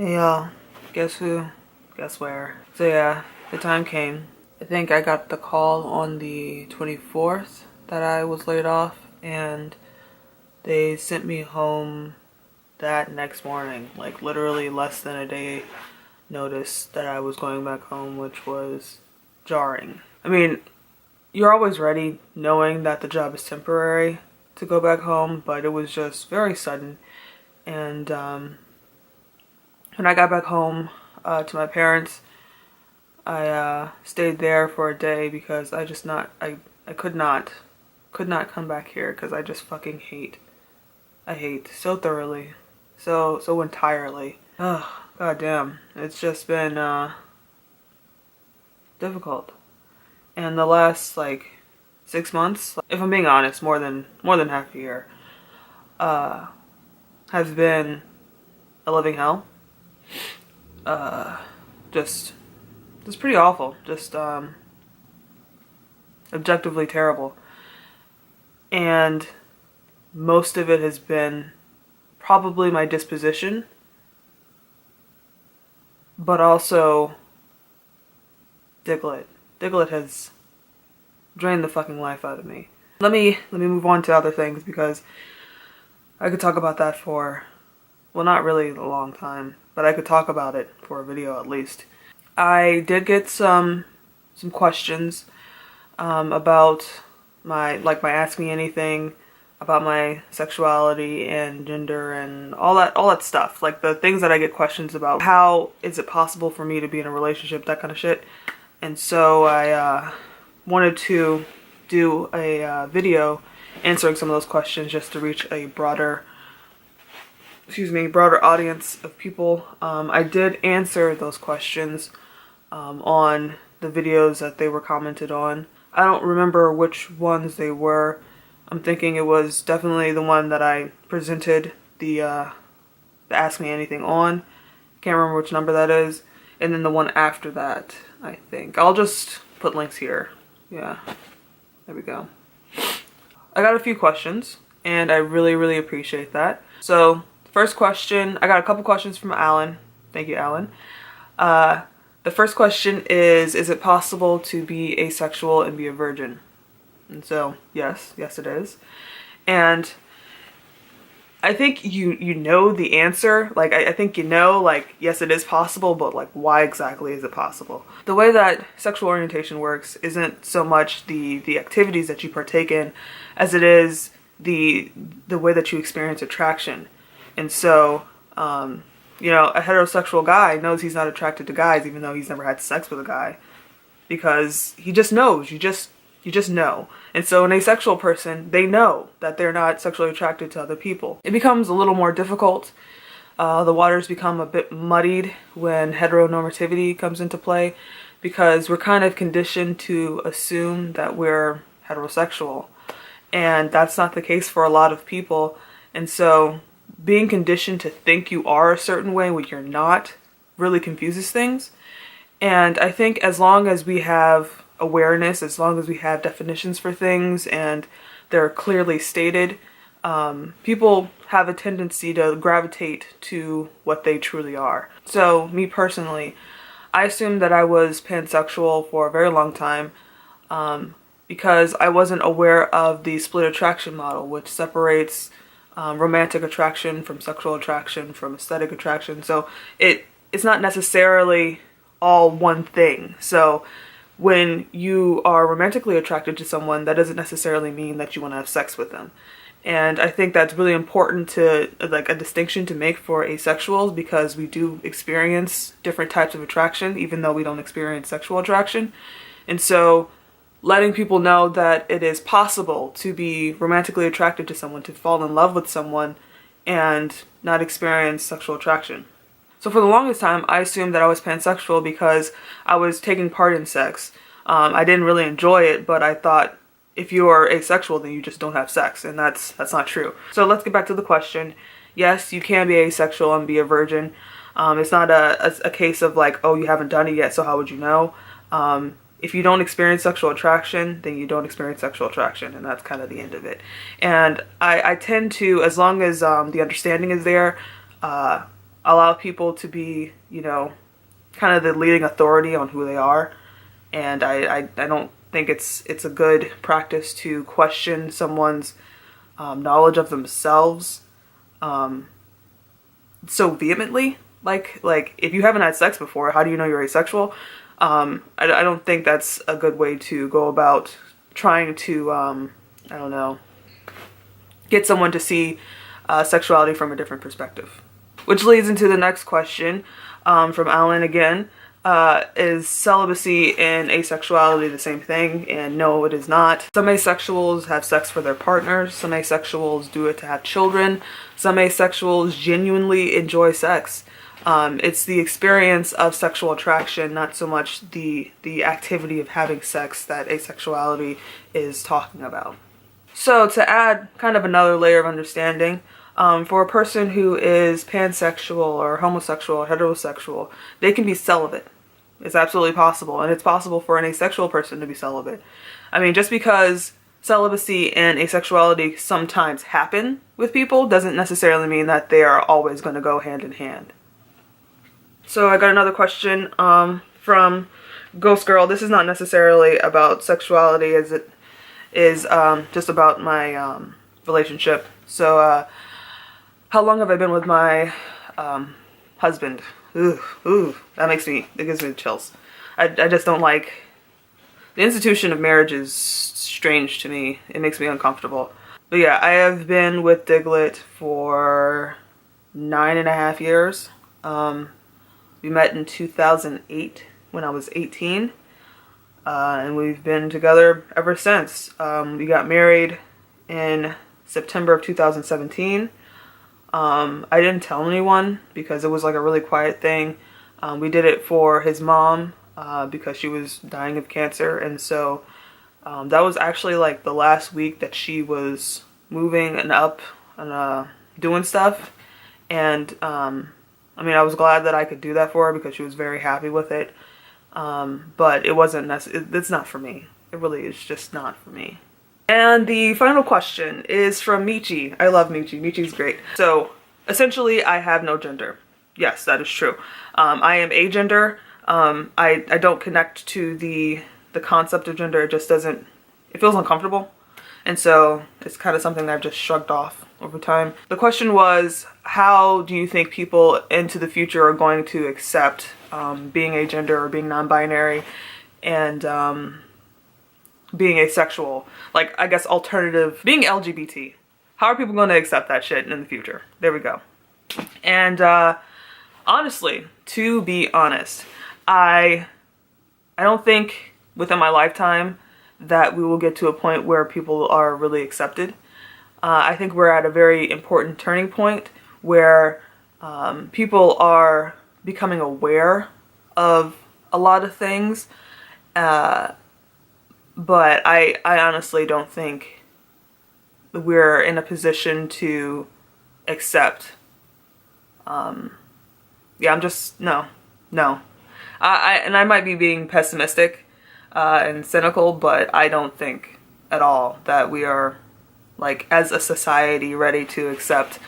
Hey y'all, guess who? Guess where? So yeah, the time came. I think I got the call on the 24th that I was laid off, and they sent me home that next morning, like literally less than a day notice that I was going back home, which was jarring. I mean, you're always ready knowing that the job is temporary to go back home, but it was just very sudden. And when I got back home to my parents, I stayed there for a day because I could not come back here because I just fucking hate so thoroughly, so entirely. Oh, god damn. It's just been difficult. And the last like 6 months, if I'm being honest, more than half a year, has been a living hell. Just pretty awful. Just objectively terrible. And most of it has been probably my disposition, but also Diglett. Diglett has drained the fucking life out of me. Let me move on to other things because I could talk about that for, well, not really a long time, but I could talk about it for a video at least. I did get some questions about my Ask Me Anything, about my sexuality and gender and all that stuff. Like the things that I get questions about. How is it possible for me to be in a relationship, that kind of shit. And so I wanted to do a video answering some of those questions just to reach a broader audience of people. I did answer those questions on the videos that they were commented on. I don't remember which ones they were. I'm thinking it was definitely the one that I presented the Ask Me Anything on. Can't remember which number that is. And then the one after that, I think. I'll just put links here. Yeah, there we go. I got a few questions, and I really appreciate that. So, first question, I got a couple questions from Alan. Thank you, Alan. The first question is it possible to be asexual and be a virgin? And so, yes it is. And I think you know the answer. Like, I think you know, like, yes, it is possible, but like, why exactly is it possible? The way that sexual orientation works isn't so much the activities that you partake in as it is the way that you experience attraction. And so, you know, a heterosexual guy knows he's not attracted to guys even though he's never had sex with a guy because he just knows. You just know. And so an asexual person, they know that they're not sexually attracted to other people. It becomes a little more difficult. The waters become a bit muddied when heteronormativity comes into play because we're kind of conditioned to assume that we're heterosexual. And that's not the case for a lot of people. And so being conditioned to think you are a certain way when you're not really confuses things. And I think as long as we have awareness, as long as we have definitions for things and they're clearly stated, people have a tendency to gravitate to what they truly are. So me personally, I assumed that I was pansexual for a very long time because I wasn't aware of the split attraction model, which separates romantic attraction from sexual attraction from aesthetic attraction. So it's not necessarily all one thing. So when you are romantically attracted to someone, that doesn't necessarily mean that you want to have sex with them. And I think that's really important to, like, a distinction to make for asexuals because we do experience different types of attraction even though we don't experience sexual attraction. And so letting people know that it is possible to be romantically attracted to someone, to fall in love with someone and not experience sexual attraction. So for the longest time, I assumed that I was pansexual because I was taking part in sex. I didn't really enjoy it, but I thought if you are asexual, then you just don't have sex, and that's not true. So let's get back to the question. Yes, you can be asexual and be a virgin. It's not a case of like, oh, you haven't done it yet, so how would you know? If you don't experience sexual attraction, then you don't experience sexual attraction, and that's kind of the end of it. And I tend to, as long as the understanding is there, allow people to be, you know, kind of the leading authority on who they are. And I don't think it's a good practice to question someone's knowledge of themselves so vehemently. Like if you haven't had sex before, how do you know you're asexual? I don't think that's a good way to go about trying to, I don't know, get someone to see sexuality from a different perspective. Which leads into the next question from Alan again. Is celibacy and asexuality the same thing? And no, it is not. Some asexuals have sex for their partners. Some asexuals do it to have children. Some asexuals genuinely enjoy sex. It's the experience of sexual attraction, not so much the activity of having sex, that asexuality is talking about. So to add kind of another layer of understanding, for a person who is pansexual or homosexual or heterosexual, they can be celibate. It's absolutely possible, and it's possible for an asexual person to be celibate. I mean, just because celibacy and asexuality sometimes happen with people doesn't necessarily mean that they are always going to go hand in hand. So I got another question from Ghost Girl. This is not necessarily about sexuality, as it is just about my relationship. So how long have I been with my husband? Ooh, it gives me the chills. I just don't like, the institution of marriage is strange to me. It makes me uncomfortable. But yeah, I have been with Diglett for 9.5 years. We met in 2008 when I was 18. And we've been together ever since. We got married in September of 2017. I didn't tell anyone because it was like a really quiet thing. We did it for his mom because she was dying of cancer, and so that was actually like the last week that she was moving and up and doing stuff. And I mean, I was glad that I could do that for her because she was very happy with it. But it wasn't it's not for me. It really is just not for me. And the final question is from Michi. I love Michi. Michi's great. So essentially, I have no gender. Yes, that is true. I am agender. I don't connect to the concept of gender. It just doesn't, it feels uncomfortable. And so it's kind of something that I've just shrugged off over time. The question was, how do you think people into the future are going to accept being agender or being non-binary and being asexual? Like, I guess alternative, being LGBT. How are people going to accept that shit in the future? There we go. And honestly, to be honest, I don't think within my lifetime that we will get to a point where people are really accepted. I think we're at a very important turning point where people are becoming aware of a lot of things. But I honestly don't think we're in a position to accept. Yeah, I'm just, no. And I might be being pessimistic and cynical, but I don't think at all that we are, like, as a society, ready to accept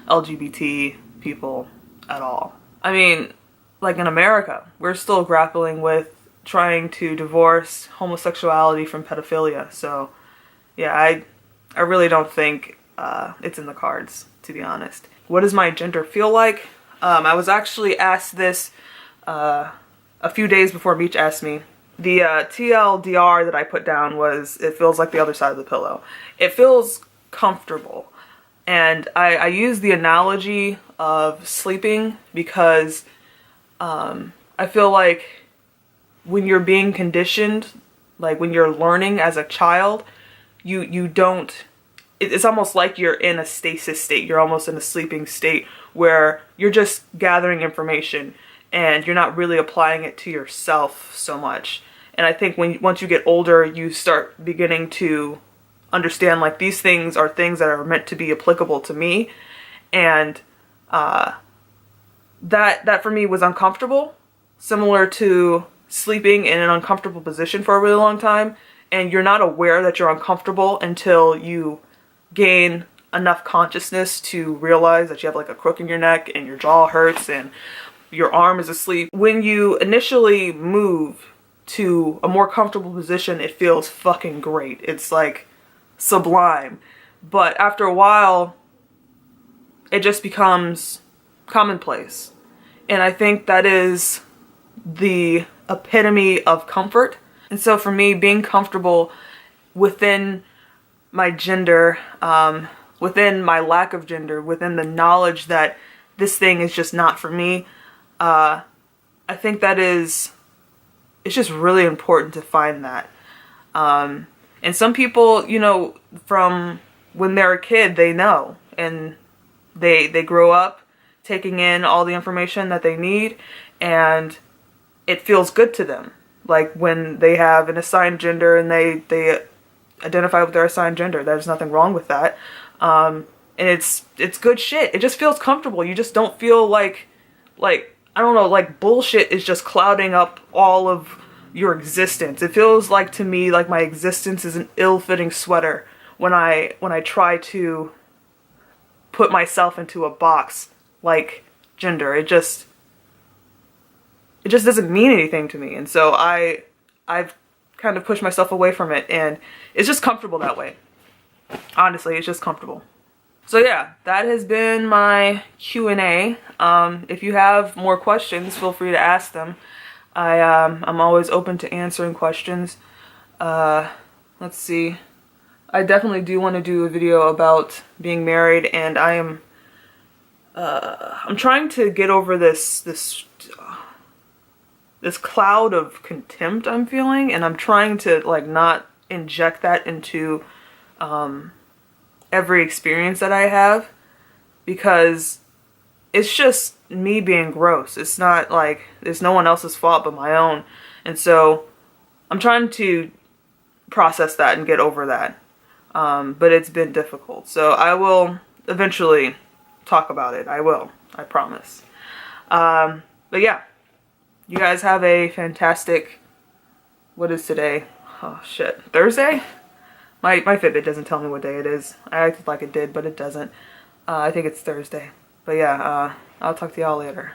LGBT people at all. I mean, like in America, we're still grappling with trying to divorce homosexuality from pedophilia. So yeah, I really don't think it's in the cards, to be honest. What does my gender feel like? I was actually asked this a few days before Meech asked me. The TLDR that I put down was, it feels like the other side of the pillow. It feels comfortable. And I use the analogy of sleeping because I feel like when you're being conditioned, like when you're learning as a child, you don't, it's almost like you're in a stasis state. You're almost in a sleeping state where you're just gathering information and you're not really applying it to yourself so much. And I think once you get older, you start beginning to understand, like, these things are things that are meant to be applicable to me. And that for me was uncomfortable, similar to sleeping in an uncomfortable position for a really long time. And you're not aware that you're uncomfortable until you gain enough consciousness to realize that you have like a crook in your neck and your jaw hurts and your arm is asleep. When you initially move to a more comfortable position, it feels fucking great. It's like sublime. But after a while, it just becomes commonplace. And I think that is the epitome of comfort. And so for me, being comfortable within my gender, within my lack of gender, within the knowledge that this thing is just not for me, I think that it's just really important to find that. And some people, you know, from when they're a kid, they know, and they grow up taking in all the information that they need, and it feels good to them. Like when they have an assigned gender and they identify with their assigned gender, there's nothing wrong with that. And it's good shit. It just feels comfortable. You just don't feel like I don't know, like bullshit is just clouding up all of your existence. It feels like to me like my existence is an ill-fitting sweater when I try to put myself into a box like gender. It just doesn't mean anything to me. And so I've kind of pushed myself away from it, and it's just comfortable that way. Honestly, it's just comfortable. So yeah, that has been my Q&A. If you have more questions, feel free to ask them. I'm always open to answering questions. Let's see. I definitely do want to do a video about being married, and I'm trying to get over this cloud of contempt I'm feeling, and I'm trying to like not inject that into every experience that I have, because it's just me being gross. It's not like it's no one else's fault but my own. And so I'm trying to process that and get over that. But it's been difficult. So I will eventually talk about it. I will. I promise. But yeah, you guys have a fantastic, what is today? Oh shit, Thursday? My Fitbit doesn't tell me what day it is. I acted like it did, but it doesn't. I think it's Thursday. But yeah, I'll talk to y'all later.